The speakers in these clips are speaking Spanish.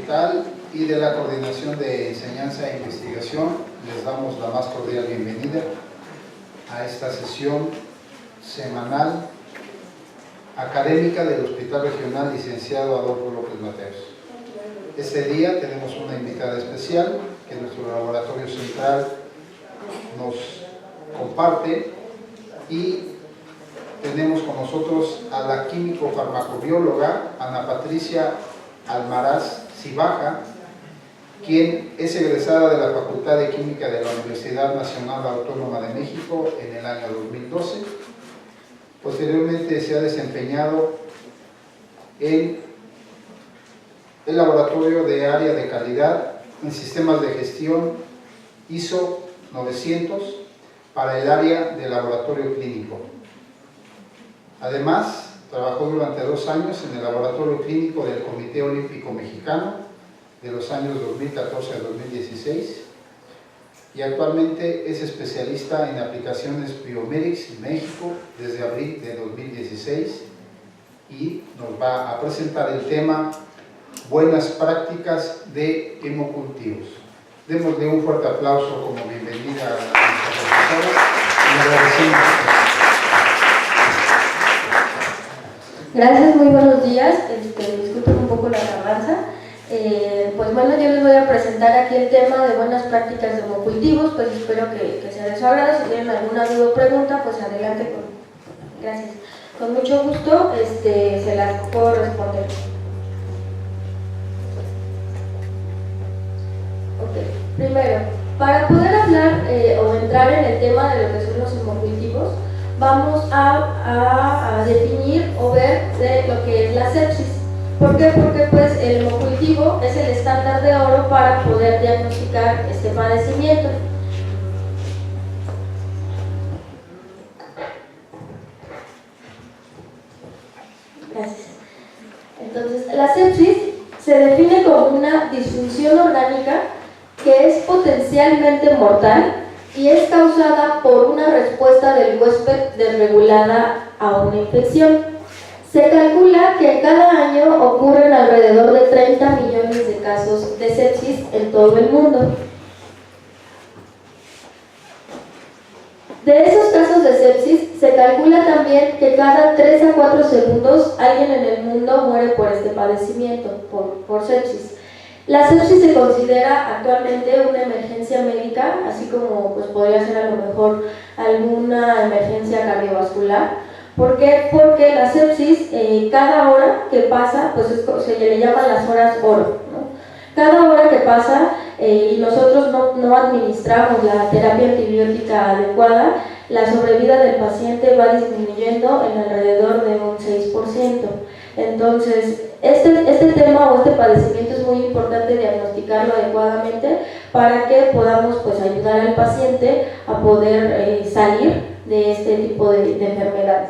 Hospital y de la Coordinación de Enseñanza e Investigación, les damos la más cordial bienvenida a esta sesión semanal académica del Hospital Regional Licenciado Adolfo López Mateos. Este día tenemos una invitada especial que nuestro laboratorio central nos comparte, y tenemos con nosotros a la químico-farmacobióloga Ana Patricia Almaraz Cibaja, quien es egresada de la Facultad de Química de la Universidad Nacional Autónoma de México en el año 2012. Posteriormente se ha desempeñado en el Laboratorio de Área de Calidad en Sistemas de Gestión ISO 900 para el área de laboratorio clínico. Además, trabajó durante 2 años en el laboratorio clínico del Comité Olímpico Mexicano de los años 2014 a 2016 y actualmente es especialista en aplicaciones Biomedics en México desde abril de 2016 y nos va a presentar el tema Buenas prácticas de hemocultivos. Démosle un fuerte aplauso como bienvenida a nuestra profesora y agradecemos. Gracias, muy buenos días. Disculpen un poco la tardanza. Pues bueno, yo les voy a presentar aquí el tema de buenas prácticas de hemocultivos, pues espero que sea de su agrado. Si tienen alguna duda o pregunta, pues adelante. Gracias. Con mucho gusto se las puedo responder. Ok, primero, para poder hablar o entrar en el tema de lo que son los hemocultivos, vamos a definir o ver de lo que es la sepsis. ¿Por qué? Porque pues el hemocultivo es el estándar de oro para poder diagnosticar este padecimiento. Gracias. Entonces, la sepsis se define como una disfunción orgánica que es potencialmente mortal y es causada por una respuesta del huésped desregulada a una infección. Se calcula que cada año ocurren alrededor de 30 millones de casos de sepsis en todo el mundo. De esos casos de sepsis, se calcula también que cada 3 a 4 segundos alguien en el mundo muere por este padecimiento, por sepsis. La sepsis se considera actualmente una emergencia médica, así como pues, podría ser a lo mejor alguna emergencia cardiovascular. ¿Por qué? Porque la sepsis, cada hora que pasa, pues se le llaman las horas oro, ¿no? Cada hora que pasa y nosotros no administramos la terapia antibiótica adecuada, la sobrevida del paciente va disminuyendo en alrededor de un 6%. Entonces, este tema o este padecimiento es muy importante diagnosticarlo adecuadamente para que podamos pues, ayudar al paciente a poder salir de este tipo de enfermedades.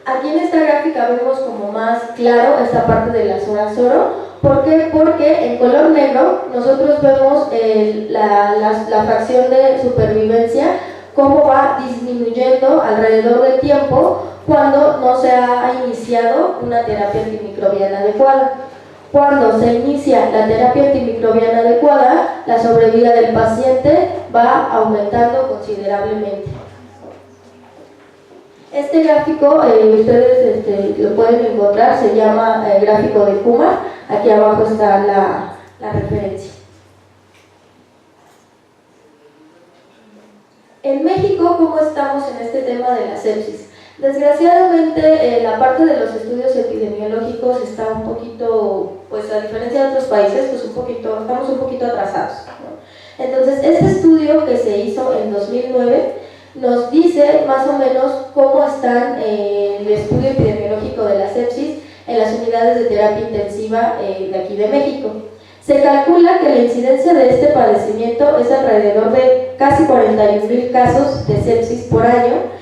Aquí en esta gráfica vemos como más claro esta parte de las horas oro. ¿Por qué? Porque en color negro nosotros vemos la fracción de supervivencia, cómo va disminuyendo alrededor del tiempo cuando no se ha iniciado una terapia antimicrobiana adecuada. Cuando se inicia la terapia antimicrobiana adecuada, la sobrevida del paciente va aumentando considerablemente. Este gráfico, ustedes lo pueden encontrar, se llama gráfico de Kumar. Aquí abajo está la referencia. En México, ¿cómo estamos en este tema de la sepsis? Desgraciadamente, la parte de los estudios epidemiológicos está un poquito, pues a diferencia de otros países, pues estamos un poquito atrasados, ¿no? Entonces, este estudio que se hizo en 2009 nos dice más o menos cómo están el estudio epidemiológico de la sepsis en las unidades de terapia intensiva de aquí de México. Se calcula que la incidencia de este padecimiento es alrededor de casi 41,000 casos de sepsis por año.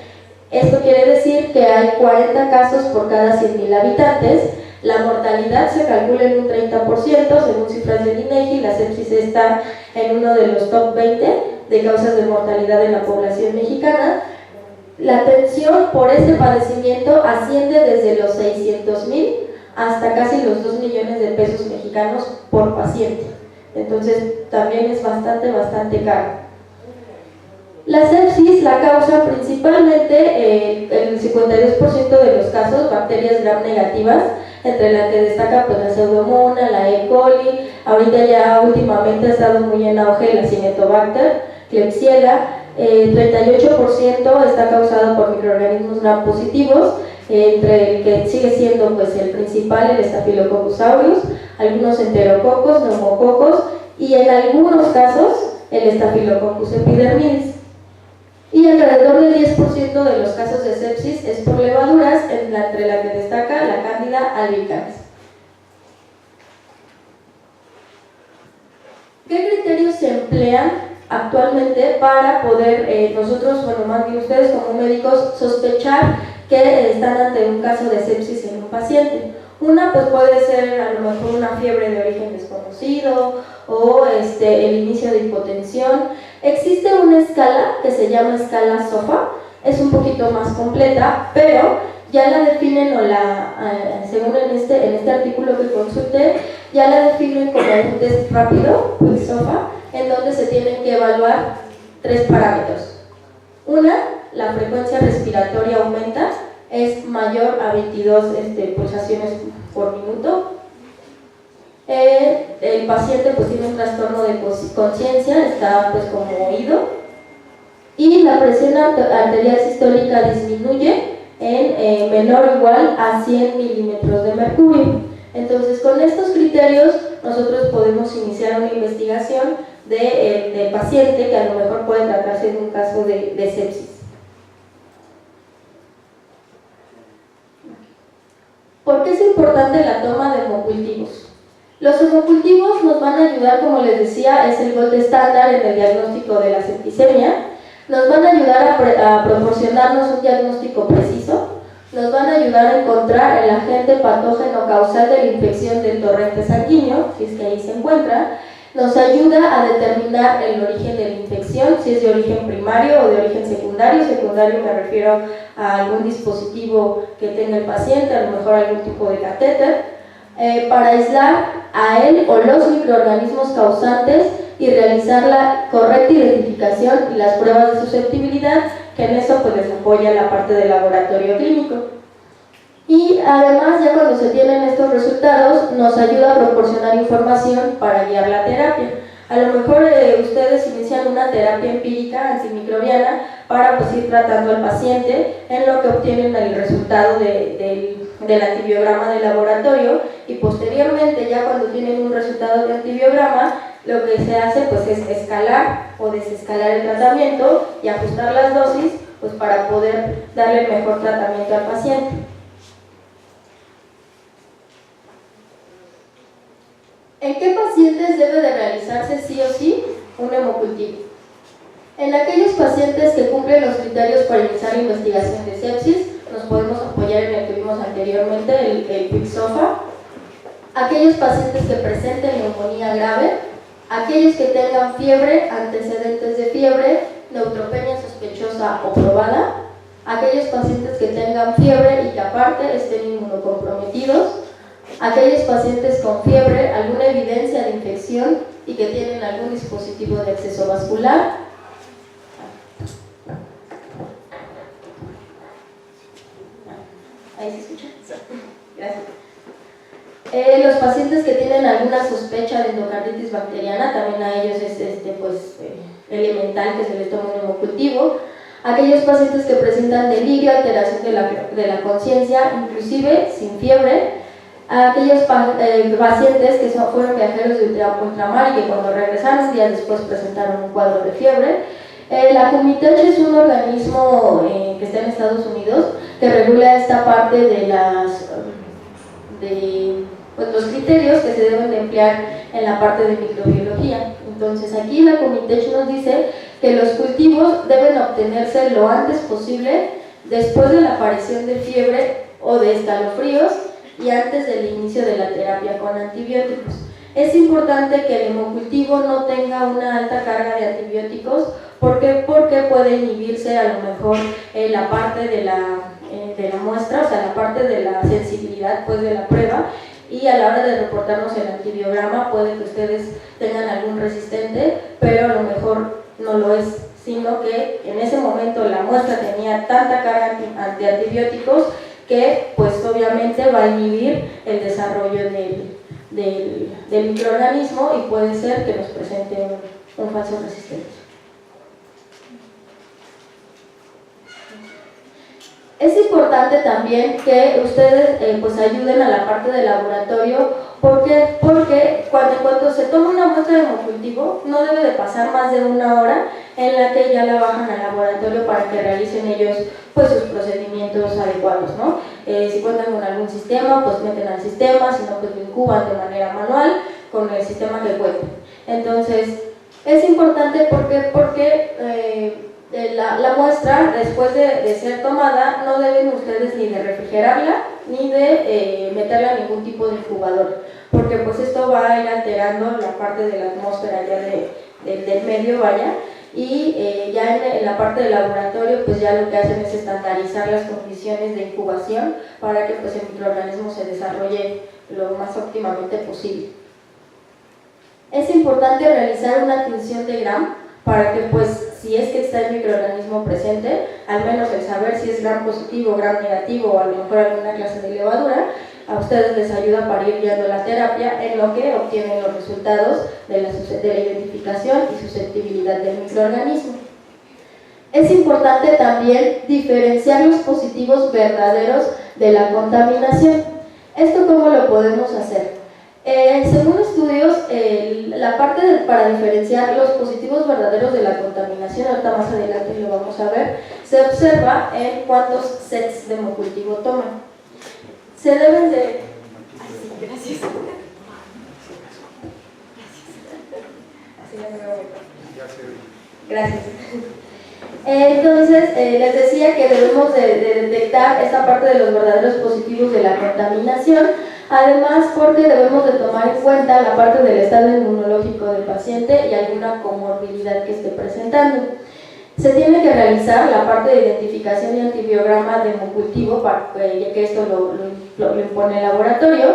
Esto quiere decir que hay 40 casos por cada 100,000 habitantes. La mortalidad se calcula en un 30%, según cifras del INEGI. La sepsis está en uno de los top 20 de causas de mortalidad en la población mexicana. La atención por este padecimiento asciende desde los 600,000 hasta casi los 2 millones de pesos mexicanos por paciente. Entonces también es bastante caro. La sepsis la causa principalmente el 52% de los casos bacterias gram negativas, entre las que destaca pues, la Pseudomonas, la E. coli, ahorita ya últimamente ha estado muy en auge la Cinetobacter, Klebsiella. 38% está causado por microorganismos gram positivos, entre el que sigue siendo pues, el principal, el Staphylococcus aureus, algunos enterococos, neumococos y en algunos casos el Staphylococcus epidermidis. Y alrededor del 10% de los casos de sepsis es por levaduras, entre la que destaca la Candida albicans. ¿Qué criterios se emplean actualmente para poder nosotros, bueno, más bien ustedes como médicos, sospechar que están ante un caso de sepsis en un paciente? Una pues puede ser a lo mejor una fiebre de origen desconocido o el inicio de hipotensión. Existe una escala que se llama escala SOFA, es un poquito más completa, pero ya la definen según en este artículo que consulté, ya la definen como un test rápido, el SOFA, en donde se tienen que evaluar 3 parámetros. Una, la frecuencia respiratoria aumenta, es mayor a 22 pulsaciones por minuto. El paciente pues tiene un trastorno de conciencia, está pues como oído, y la presión arterial sistólica disminuye en menor o igual a 100 milímetros de mercurio. Entonces con estos criterios nosotros podemos iniciar una investigación del paciente que a lo mejor puede tratarse de un caso de sepsis. ¿Por qué es importante la toma de hemocultivos? Los hemocultivos nos van a ayudar, como les decía, es el gold estándar en el diagnóstico de la septicemia. Nos van a ayudar a proporcionarnos un diagnóstico preciso, nos van a ayudar a encontrar el agente patógeno causal de la infección del torrente sanguíneo, si es que ahí se encuentra, nos ayuda a determinar el origen de la infección, si es de origen primario o de origen secundario. Secundario me refiero a algún dispositivo que tenga el paciente, a lo mejor algún tipo de catéter, para aislar a él o los microorganismos causantes y realizar la correcta identificación y las pruebas de susceptibilidad, que en eso pues les apoya la parte del laboratorio clínico. Y además, ya cuando se tienen estos resultados, nos ayuda a proporcionar información para guiar la terapia. A lo mejor ustedes inician una terapia empírica antimicrobiana para pues, ir tratando al paciente, en lo que obtienen el resultado del antibiograma de laboratorio, y posteriormente, ya cuando tienen un resultado de antibiograma, lo que se hace pues, es escalar o desescalar el tratamiento y ajustar las dosis pues, para poder darle el mejor tratamiento al paciente. ¿En qué pacientes debe de realizarse sí o sí un hemocultivo? En aquellos pacientes que cumplen los criterios para iniciar la investigación de sepsis, nos podemos apoyar en el que vimos anteriormente, el PIC-SOFA. Aquellos pacientes que presenten neumonía grave, aquellos que tengan fiebre, antecedentes de fiebre, neutropenia sospechosa o probada, aquellos pacientes que tengan fiebre y que aparte estén inmunocomprometidos, aquellos pacientes con fiebre, alguna evidencia de infección y que tienen algún dispositivo de acceso vascular. ¿Ahí se escucha? Gracias. Los pacientes que tienen alguna sospecha de endocarditis bacteriana, también a ellos es elemental que se les tome un hemocultivo. Aquellos pacientes que presentan delirio, alteración de la conciencia, inclusive sin fiebre. Aquellos pacientes que fueron viajeros de ultramar y que cuando regresaron días después presentaron un cuadro de fiebre. La Cumitech es un organismo que está en Estados Unidos que regula esta parte de los criterios que se deben de emplear en la parte de microbiología. Entonces aquí la Cumitech nos dice que los cultivos deben obtenerse lo antes posible después de la aparición de fiebre o de escalofríos y antes del inicio de la terapia con antibióticos. Es importante que el hemocultivo no tenga una alta carga de antibióticos ¿Por qué? Porque puede inhibirse a lo mejor la parte de la muestra, o sea, la parte de la sensibilidad pues, de la prueba, y a la hora de reportarnos el antibiograma puede que ustedes tengan algún resistente, pero a lo mejor no lo es, sino que en ese momento la muestra tenía tanta carga de antibióticos que pues obviamente va a inhibir el desarrollo del microorganismo y puede ser que nos presente un falso resistente. Es importante también que ustedes pues ayuden a la parte del laboratorio porque cuando se toma una muestra de hemocultivo no debe de pasar más de 1 hora en la que ya la bajan al laboratorio para que realicen ellos pues sus procedimientos adecuados, ¿no? Si cuentan con algún sistema, pues meten al sistema, si no, pues lo incuban de manera manual con el sistema que cuenten. Entonces, es importante porque la muestra, después de ser tomada, no deben ustedes ni de refrigerarla ni de meterla en ningún tipo de incubador, porque pues esto va a ir alterando la parte de la atmósfera ya del medio, vaya, y ya en la parte del laboratorio pues ya lo que hacen es estandarizar las condiciones de incubación para que pues el microorganismo se desarrolle lo más óptimamente posible. Es importante realizar una tinción de Gram para que pues si es que está el microorganismo presente, al menos el saber si es Gram positivo, Gram negativo o a lo mejor alguna clase de levadura, a ustedes les ayuda para ir guiando la terapia en lo que obtienen los resultados de la identificación y susceptibilidad del microorganismo. Es importante también diferenciar los positivos verdaderos de la contaminación. ¿Esto cómo lo podemos hacer? Según estudios, la parte para diferenciar los positivos verdaderos de la contaminación, ahorita más adelante lo vamos a ver, se observa en cuántos sets de hemocultivo toman. Se deben de... Gracias. Gracias. Entonces, les decía que debemos de detectar esta parte de los verdaderos positivos de la contaminación. Además, porque debemos de tomar en cuenta la parte del estado inmunológico del paciente y alguna comorbilidad que esté presentando. Se tiene que realizar la parte de identificación y antibiograma de hemocultivo, ya que esto lo impone el laboratorio,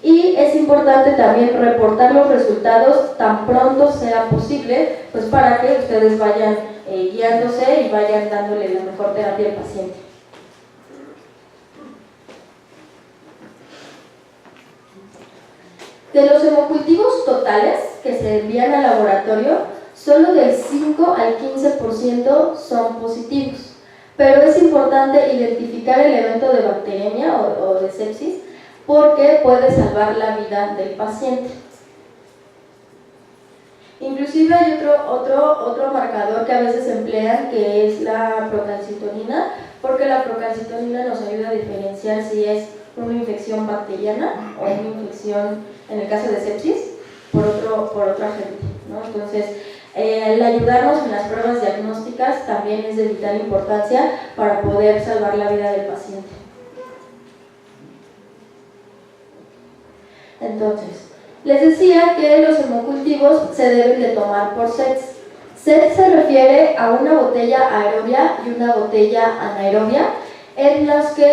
y es importante también reportar los resultados tan pronto sea posible, pues para que ustedes vayan guiándose y vayan dándole la mejor terapia al paciente. De los hemocultivos totales que se envían al laboratorio, solo del 5 al 15% son positivos, pero es importante identificar el evento de bacteremia o de sepsis porque puede salvar la vida del paciente. Inclusive hay otro marcador que a veces emplean, que es la procalcitonina, porque la procalcitonina nos ayuda a diferenciar si es una infección bacteriana o una infección, en el caso de sepsis, por otro agente, ¿no? Entonces, el ayudarnos en las pruebas diagnósticas también es de vital importancia para poder salvar la vida del paciente. Entonces, les decía que los hemocultivos se deben de tomar por sets. Set se refiere a una botella aerobia y una botella anaerobia, en las que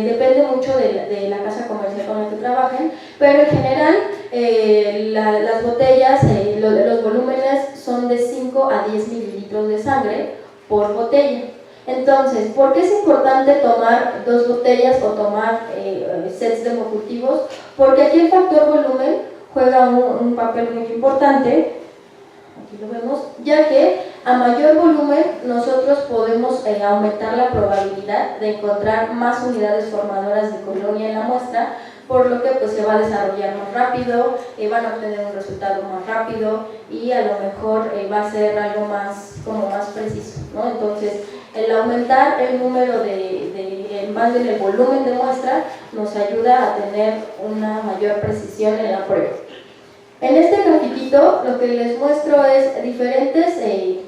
depende mucho de la casa comercial con la que trabajen, pero en general las botellas, los volúmenes son de 5 a 10 mililitros de sangre por botella. Entonces, ¿por qué es importante tomar 2 botellas o tomar sets de hemocultivos? Porque aquí el factor volumen juega un papel muy importante, aquí lo vemos, ya que a mayor volumen nosotros podemos aumentar la probabilidad de encontrar más unidades formadoras de colonia en la muestra, por lo que pues se va a desarrollar más rápido, van a obtener un resultado más rápido y a lo mejor va a ser algo más preciso, ¿no? Entonces, el aumentar el número más bien el volumen de muestra nos ayuda a tener una mayor precisión en la prueba. En este grafiquito lo que les muestro es diferentes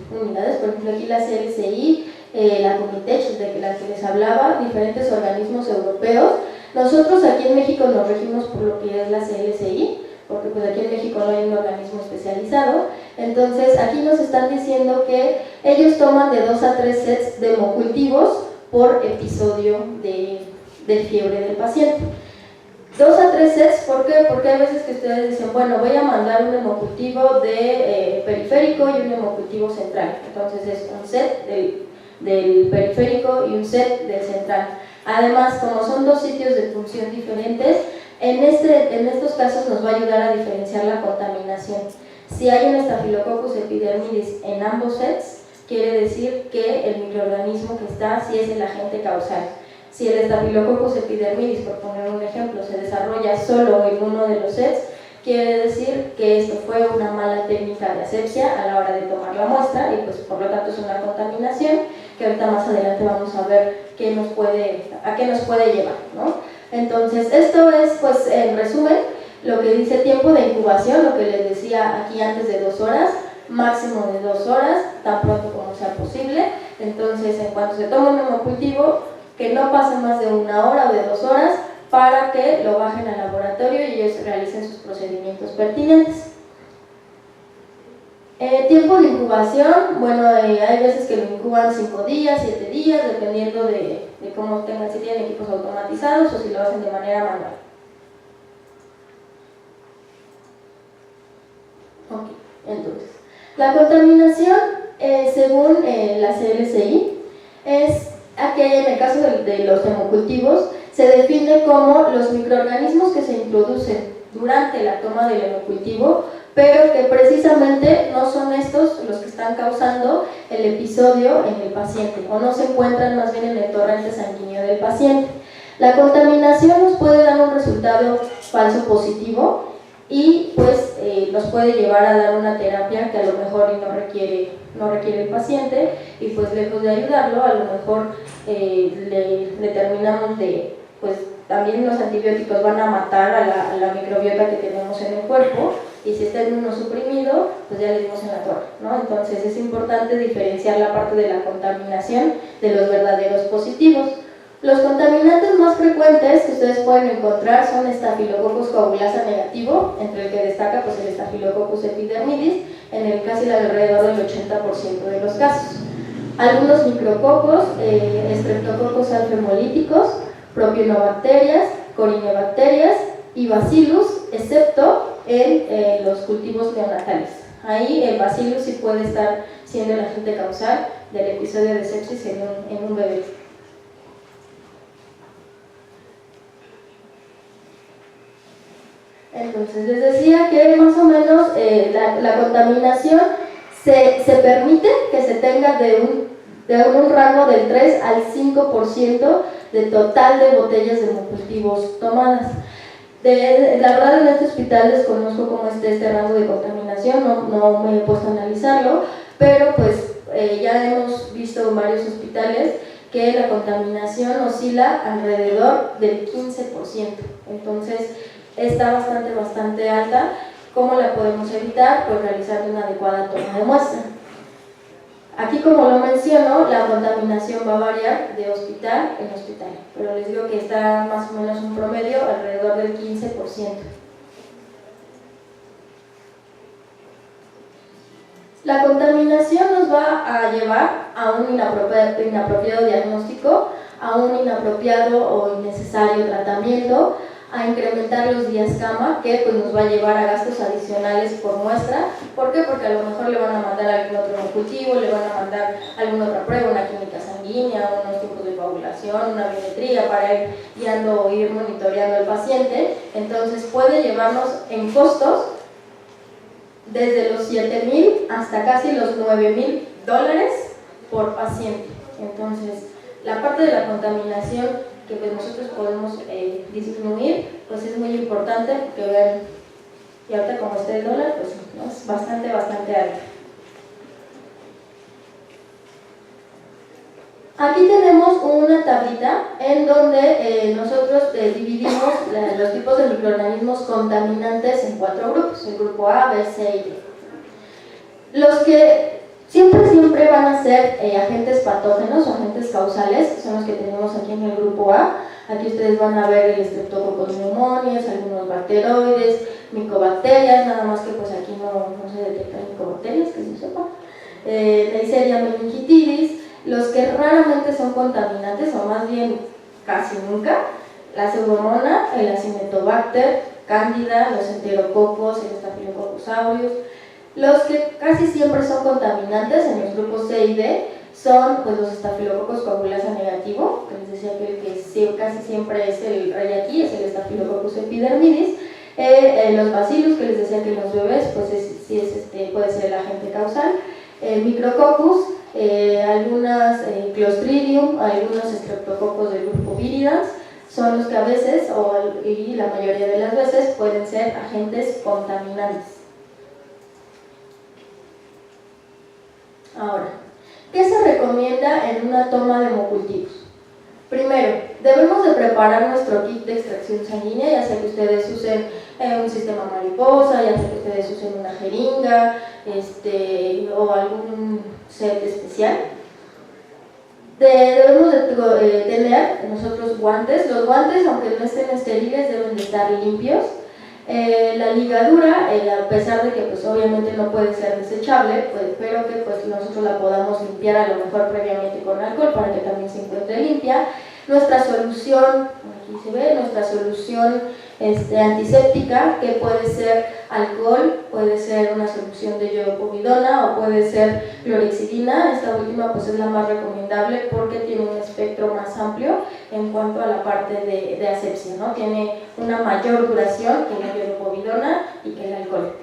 unidades, por ejemplo aquí la CLCI, la Comitech, de la que les hablaba, diferentes organismos europeos. Nosotros aquí en México nos regimos por lo que es la CLCI, porque pues aquí en México no hay un organismo especializado. Entonces aquí nos están diciendo que ellos toman de 2 a 3 sets de hemocultivos por episodio de fiebre del paciente. 2 a 3 sets, ¿por qué? Porque hay veces que ustedes dicen, bueno, voy a mandar un hemocultivo de periférico y un hemocultivo central. Entonces es un set del periférico y un set del central. Además, como son dos sitios de función diferentes, en estos casos nos va a ayudar a diferenciar la contaminación. Si hay un Staphylococcus epidermidis en ambos sets, quiere decir que el microorganismo que está sí es el agente causal. Si el Staphylococcus epidermidis, por poner un ejemplo, se desarrolla solo en uno de los sets, quiere decir que esto fue una mala técnica de asepsia a la hora de tomar la muestra y pues por lo tanto es una contaminación que ahorita más adelante vamos a ver a qué nos puede llevar, ¿no? Entonces esto es pues en resumen lo que dice tiempo de incubación, lo que les decía aquí antes de 2 horas, máximo de 2 horas, tan pronto como sea posible. Entonces en cuanto se toma un hemocultivo, que no pase más de 1 hora o de 2 horas para que lo bajen al laboratorio y ellos realicen sus procedimientos pertinentes. Tiempo de incubación, bueno, hay veces que lo incuban 5 días, 7 días, dependiendo de cómo tengan, si tienen equipos automatizados o si lo hacen de manera manual. Ok, entonces, la contaminación, según la CLCI, es aquella, en el caso de los hemocultivos, se define como los microorganismos que se introducen durante la toma del hemocultivo, pero que precisamente no son estos los que están causando el episodio en el paciente, o no se encuentran más bien en el torrente sanguíneo del paciente. La contaminación nos puede dar un resultado falso positivo y pues nos puede llevar a dar una terapia que a lo mejor no requiere el paciente y pues lejos de ayudarlo, a lo mejor le terminamos de, pues también los antibióticos van a matar a la microbiota que tenemos en el cuerpo y si está inmunosuprimido, pues ya le dimos en la torre, ¿no? Entonces es importante diferenciar la parte de la contaminación de los verdaderos positivos. Los contaminantes más frecuentes que ustedes pueden encontrar son Staphylococcus coagulasa negativo, entre el que destaca pues el Staphylococcus epidermidis, en el casi alrededor del 80% de los casos. Algunos micrococos, Streptococcus alfa-hemolíticos, propionobacterias, corinebacterias y bacillus, excepto en los cultivos neonatales. Ahí el bacillus sí puede estar siendo el agente causal del episodio de sepsis en un bebé. Entonces les decía que más o menos la contaminación se permite que se tenga de un rango del 3 al 5% de total de botellas de hemocultivos tomadas. La verdad en este hospital desconozco cómo está este rango de contaminación, no me he puesto a analizarlo, pero pues ya hemos visto en varios hospitales que la contaminación oscila alrededor del 15%, entonces está bastante alta. ¿Cómo la podemos evitar? Pues realizando una adecuada toma de muestra. Aquí, como lo menciono, la contaminación va a variar de hospital en hospital, pero les digo que está más o menos un promedio alrededor del 15%. La contaminación nos va a llevar a un inapropiado diagnóstico, a un inapropiado o innecesario tratamiento, a incrementar los días cama, que pues nos va a llevar a gastos adicionales por muestra. ¿Por qué? Porque a lo mejor le van a mandar algún otro hemocultivo, le van a mandar alguna otra prueba, una química sanguínea, unos tipos de coagulación, una biometría para ir guiando o ir monitoreando al paciente. Entonces puede llevarnos en costos desde los $7,000 hasta casi los $9,000 por paciente. Entonces la parte de la contaminación que pues nosotros podemos disminuir, pues es muy importante porque vean, y ahorita como está el dólar, pues ¿no? Es bastante alto. Aquí tenemos una tablita en donde nosotros dividimos los tipos de microorganismos contaminantes en 4 grupos, el grupo A, B, C y D. Los que siempre van a ser agentes patógenos o agentes causales, son los que tenemos aquí en el grupo A. Aquí ustedes van a ver el Streptococcus pneumonias, algunos bacteroides, micobacterias, nada más que pues aquí no se detectan como bacterias, que se sepa. Neisseria meningitidis, los que raramente son contaminantes, o más bien casi nunca, la pseudomonas, el acinetobacter, cándida, los enterococos, el estafilococcus aureus. Los que casi siempre son contaminantes en los grupos C y D son pues, los estafilococos coagulasa negativo, que les decía que el que casi siempre es el rey aquí, es el estafilococcus epidermidis. Los bacillus, que les decía que en los bebés pues puede ser el agente causal. El micrococcus, algunas clostridium, algunos streptococos del grupo viridans, son los que a veces, y la mayoría de las veces, pueden ser agentes contaminantes. Ahora, ¿qué se recomienda en una toma de hemocultivos? Primero, debemos de preparar nuestro kit de extracción sanguínea, ya sea que ustedes usen un sistema mariposa, ya sea que ustedes usen una jeringa o algún set especial. Debemos de tener nosotros guantes. Los guantes, aunque no estén estériles, deben de estar limpios. La ligadura, a pesar de que pues, obviamente no puede ser desechable, pero que pues, nosotros la podamos limpiar a lo mejor previamente con alcohol para que también se encuentre limpia. Nuestra solución, aquí se ve, nuestra solución antiséptica, que puede ser alcohol, puede ser una solución de iodopovidona o puede ser clorhexidina. Esta última pues, es la más recomendable porque tiene un espectro más amplio en cuanto a la parte de asepsia, ¿no? Tiene una mayor duración que la iodopovidona y que el alcohol.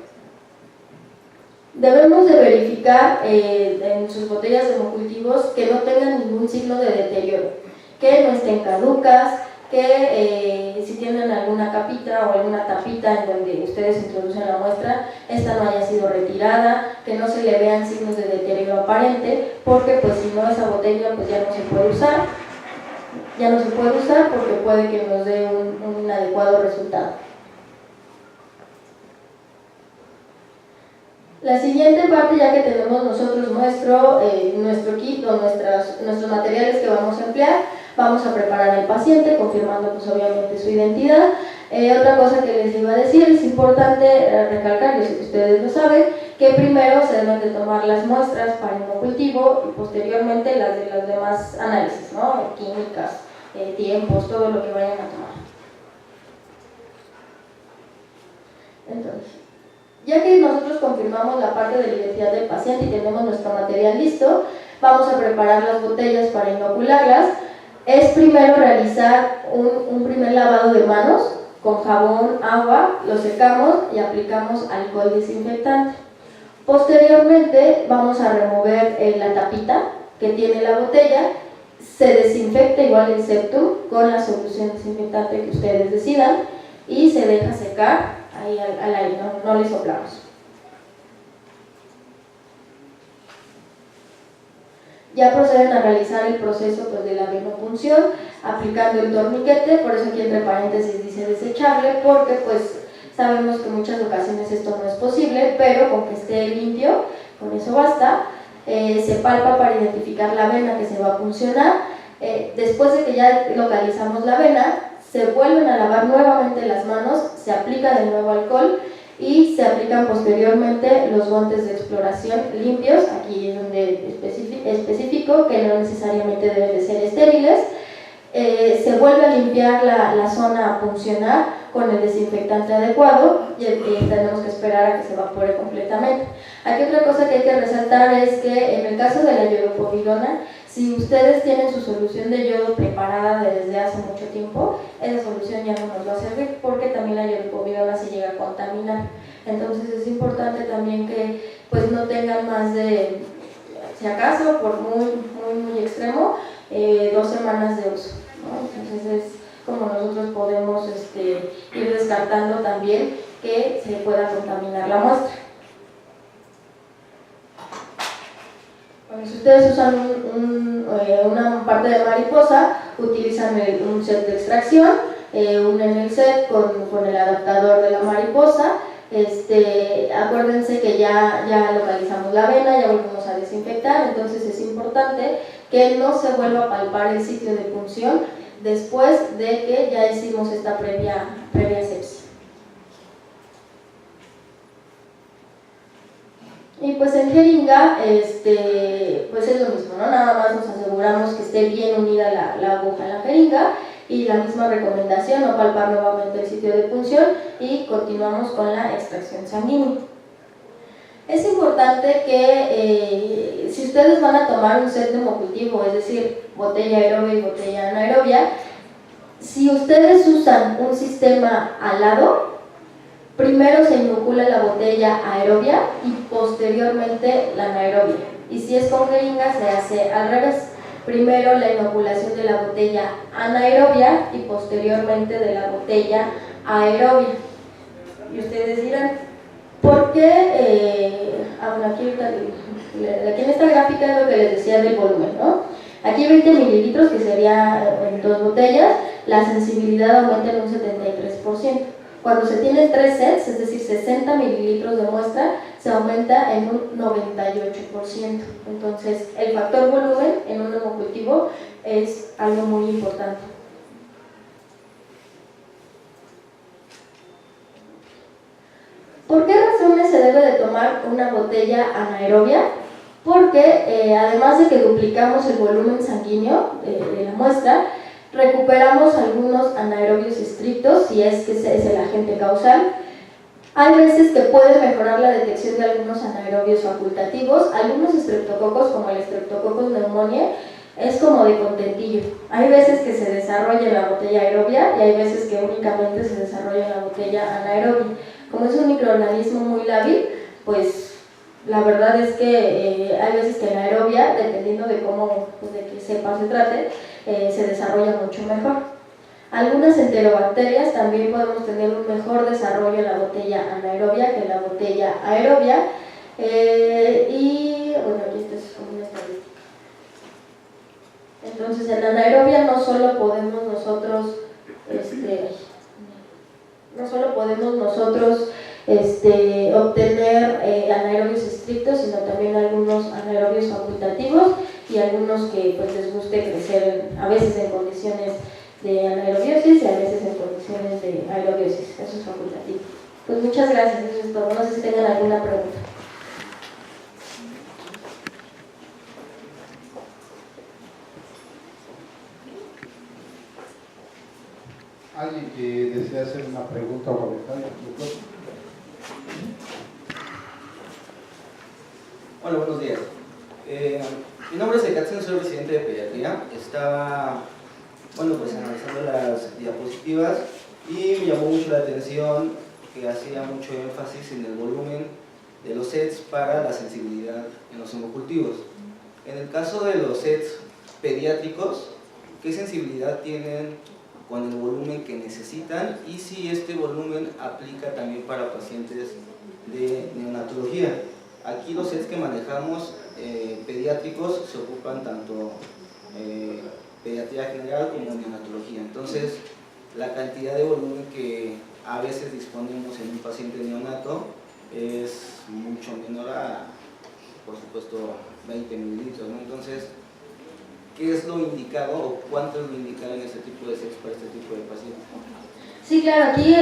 Debemos de verificar en sus botellas de hemocultivos que no tengan ningún signo de deterioro, que no estén caducas, que si tienen alguna capita o alguna tapita en donde ustedes introducen la muestra, esta no haya sido retirada, que no se le vean signos de deterioro aparente, porque pues si no esa botella pues ya no se puede usar, porque puede que nos dé un inadecuado resultado. La siguiente parte, ya que tenemos nosotros nuestro kit o nuestros materiales que vamos a emplear, vamos a preparar al paciente, confirmando pues obviamente su identidad. Otra cosa que les iba a decir, es importante recalcar, yo sé que ustedes lo saben, que primero se deben de tomar las muestras para hemocultivo y posteriormente las de los demás análisis, ¿no? Químicas, tiempos, todo lo que vayan a tomar. Entonces, ya que nosotros confirmamos la parte de la identidad del paciente y tenemos nuestro material listo, vamos a preparar las botellas para inocularlas. Es primero realizar un primer lavado de manos con jabón, agua, lo secamos y aplicamos alcohol desinfectante. Posteriormente vamos a remover la tapita que tiene la botella, se desinfecta igual el septum con la solución desinfectante que ustedes decidan y se deja secar ahí al aire, no le soplamos. Ya proceden a realizar el proceso pues, de la venopunción aplicando el torniquete, por eso aquí entre paréntesis dice desechable, porque pues sabemos que en muchas ocasiones esto no es posible, pero con que esté limpio, con eso basta. Se palpa para identificar la vena que se va a puncionar. Después de que ya localizamos la vena, se vuelven a lavar nuevamente las manos, se aplica de nuevo alcohol y se aplican posteriormente los guantes de exploración limpios. Aquí es donde especifico que no necesariamente deben de ser estériles. Se vuelve a limpiar la zona a puncionar con el desinfectante adecuado y tenemos que esperar a que se evapore completamente. Aquí otra cosa que hay que resaltar es que en el caso de la iodopovidona, si ustedes tienen su solución de yodo preparada desde hace mucho tiempo, esa solución ya no nos va a servir porque también la iodopovidona se llega a contaminar. Entonces es importante también que pues no tengan más de, si acaso, por muy extremo, 2 semanas de uso, ¿no? Entonces es como nosotros podemos ir descartando también que se pueda contaminar la muestra. Bueno, si ustedes usan una parte de mariposa, utilizan un set de extracción, un en el set con el adaptador de la mariposa. Acuérdense que ya localizamos la vena, ya volvemos a desinfectar, entonces es importante que no se vuelva a palpar el sitio de punción después de que ya hicimos esta previa asepsia. Y pues en jeringa, pues es lo mismo, ¿no? Nada más nos aseguramos que esté bien unida la aguja a la jeringa y la misma recomendación, no palpar nuevamente el sitio de punción y continuamos con la extracción sanguínea. Es importante que si ustedes van a tomar un set de hemocultivo, es decir, botella aerobia y botella anaerobia, si ustedes usan un sistema alado, primero se inocula la botella aerobia y posteriormente la anaerobia. Y si es con jeringa se hace al revés. Primero la inoculación de la botella anaerobia y posteriormente de la botella aerobia. Y ustedes dirán, ¿por qué? Bueno, aquí en esta gráfica es lo que les decía del volumen, ¿no? Aquí 20 mililitros, que sería en 2 botellas, la sensibilidad aumenta en un 73%. Cuando se tienen 3 sets, es decir, 60 mililitros de muestra, se aumenta en un 98%. Entonces, el factor volumen en un hemocultivo es algo muy importante. ¿Por qué razones se debe de tomar una botella anaerobia? Porque además de que duplicamos el volumen sanguíneo de la muestra, recuperamos algunos anaerobios estrictos, si es que ese es el agente causal. Hay veces que puede mejorar la detección de algunos anaerobios facultativos. Algunos estreptococos, como el Streptococcus pneumoniae, es como de contentillo. Hay veces que se desarrolla en la botella aerobia y hay veces que únicamente se desarrolla en la botella anaerobia. Como es un microorganismo muy lábil, pues la verdad es que hay veces que la aerobia, dependiendo de cómo, pues de qué cepa se trate, se desarrolla mucho mejor. Algunas enterobacterias también podemos tener un mejor desarrollo en la botella anaerobia que en la botella aerobia. Y bueno, aquí esto es como una estadística. Entonces, en la anaerobia no solo podemos nosotros obtener anaerobios estrictos, sino también algunos anaerobios facultativos y algunos que pues, les guste crecer a veces en condiciones de anaerobiosis y a veces en condiciones de aerobiosis. Eso es facultativo. Pues muchas gracias, eso es todo. No sé si tengan alguna pregunta. ¿Alguien que desea hacer una pregunta o comentario? Hola, buenos días. Mi nombre es Ekatzen, soy residente de pediatría. Estaba, analizando las diapositivas y me llamó mucho la atención que hacía mucho énfasis en el volumen de los sets para la sensibilidad en los hemocultivos. En el caso de los sets pediátricos, ¿qué sensibilidad tienen con el volumen que necesitan y si este volumen aplica también para pacientes de neonatología? Aquí los sets que manejamos pediátricos se ocupan tanto pediatría general como neonatología. Entonces, la cantidad de volumen que a veces disponemos en un paciente neonato es mucho menor a, por supuesto, 20 mililitros, ¿no? Entonces, ¿qué es lo indicado o cuánto es lo indicado en este tipo de sets para este tipo de pacientes? Sí, claro, aquí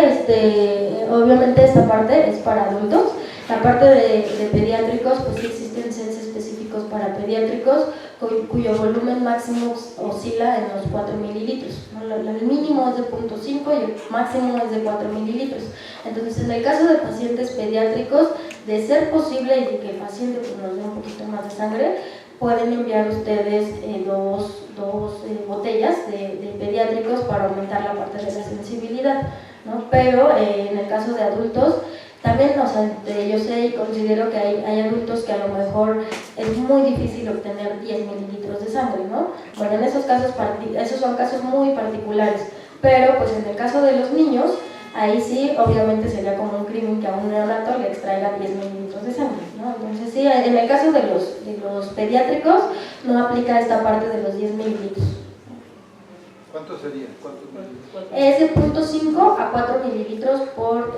obviamente esta parte es para adultos. La parte de pediátricos, pues sí existen sets específicos para pediátricos cuyo volumen máximo oscila en los 4 mililitros, ¿no? El mínimo es de 0.5 y el máximo es de 4 mililitros. Entonces, en el caso de pacientes pediátricos, de ser posible y de que el paciente pues, nos dé un poquito más de sangre, pueden enviar ustedes dos botellas de pediátricos para aumentar la parte de la sensibilidad, ¿no? Pero en el caso de adultos, también, o sea, yo sé y considero que hay adultos que a lo mejor es muy difícil obtener 10 mililitros de sangre, ¿no? Bueno, en esos casos, esos son casos muy particulares, pero pues en el caso de los niños, ahí sí, obviamente sería como un crimen que a un neonato le extraiga 10 mililitros de sangre, ¿no? Entonces sí, en el caso de los pediátricos no aplica esta parte de los 10 mililitros. ¿Cuánto sería? ¿Cuántos mililitros? Es de 0.5 a 4 mililitros por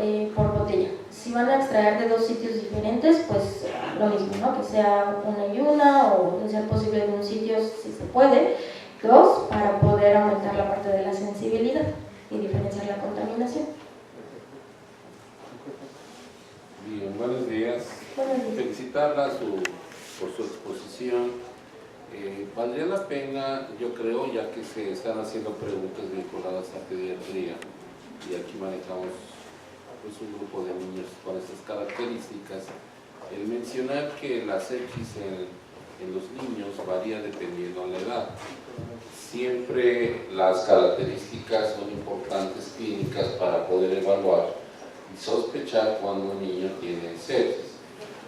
botella. Si van a extraer de dos sitios diferentes, pues lo mismo, ¿no? Que sea una y una, o de ser posible en un sitio si se puede, dos, para poder aumentar la parte de la sensibilidad y diferenciar la contaminación. Bien, buenos días. Buenos días. Felicito felicitarla por su exposición. Valdría la pena, yo creo, ya que se están haciendo preguntas vinculadas a pediatría y aquí manejamos pues, un grupo de niños con estas características, el mencionar que la sepsis en los niños varía dependiendo de la edad. Siempre las características son importantes clínicas para poder evaluar y sospechar cuando un niño tiene sepsis.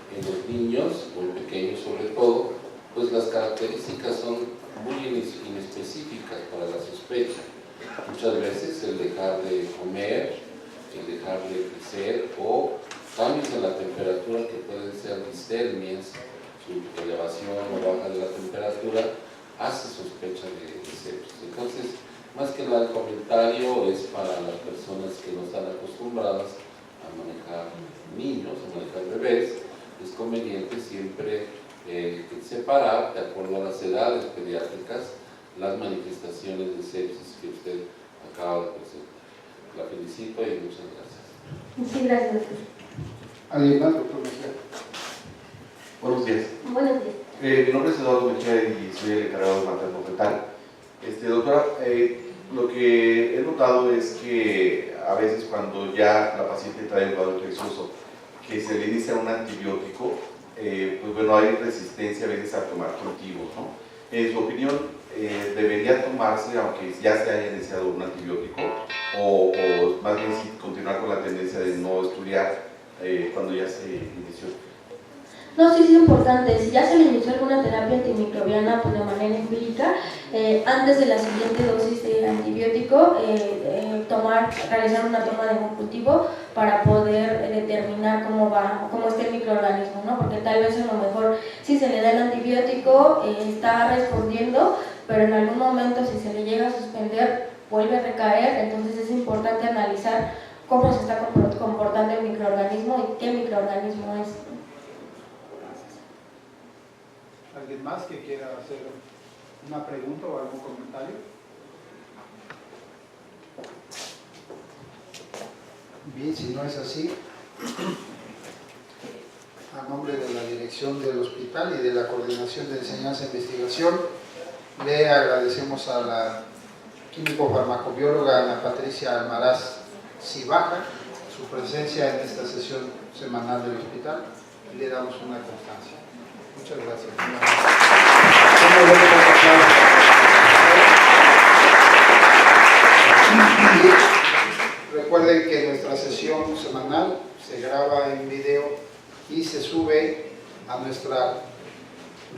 En los niños, muy pequeños sobre todo, pues las características son muy inespecíficas para la sospecha. Muchas veces el dejar de comer, el dejar de crecer o cambios en la temperatura que pueden ser discernias, su elevación o baja de la temperatura, hace sospecha de sepsis. Entonces, más que nada el comentario es para las personas que no están acostumbradas a manejar niños, a manejar bebés. Es conveniente siempre separar, de acuerdo a las edades pediátricas, las manifestaciones de sepsis que usted acaba de presentar. La felicito y muchas gracias. Sí, gracias. ¿Alguien más, doctor Mejía? Buenos días. Buenos días. Mi nombre es Eduardo Mejía y soy el encargado de materno fetal. Doctora, lo que he notado es que a veces cuando ya la paciente trae un cuadro infeccioso, que se le inicia un antibiótico, pues bueno, hay resistencia a veces a tomar cultivos, ¿no? En su opinión, ¿debería tomarse aunque ya se haya iniciado un antibiótico o más bien sí continuar con la tendencia de no estudiar cuando ya se inició? No, sí es importante. Si ya se le inició alguna terapia antimicrobiana pues de manera empírica, antes de la siguiente dosis de antibiótico, realizar una toma de hemocultivo para poder determinar cómo está el microorganismo, ¿no? Porque tal vez a lo mejor si se le da el antibiótico está respondiendo, pero en algún momento si se le llega a suspender vuelve a recaer, entonces es importante analizar cómo se está comportando el microorganismo y qué microorganismo es. ¿Alguien más que quiera hacer una pregunta o algún comentario? Bien, si no es así, a nombre de la dirección del hospital y de la Coordinación de Enseñanza e Investigación, le agradecemos a la químico-farmacobióloga Ana Patricia Almaraz Cibaja su presencia en esta sesión semanal del hospital y le damos una constancia. Muchas gracias. Recuerden que nuestra sesión semanal se graba en video y se sube a nuestra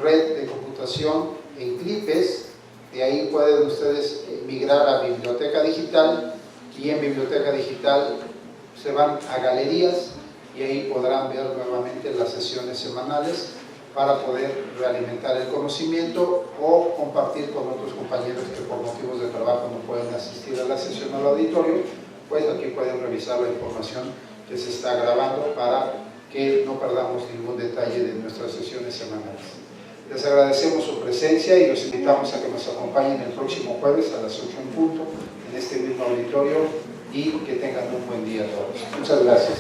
red de computación en Clipes. De ahí pueden ustedes migrar a Biblioteca Digital y en Biblioteca Digital se van a Galerías y ahí podrán ver nuevamente las sesiones semanales para poder realimentar el conocimiento o compartir con otros compañeros que por motivos de trabajo no pueden asistir a la sesión al auditorio, pues aquí pueden revisar la información que se está grabando para que no perdamos ningún detalle de nuestras sesiones semanales. Les agradecemos su presencia y los invitamos a que nos acompañen el próximo jueves a las 8 en punto en este mismo auditorio y que tengan un buen día a todos. Muchas gracias.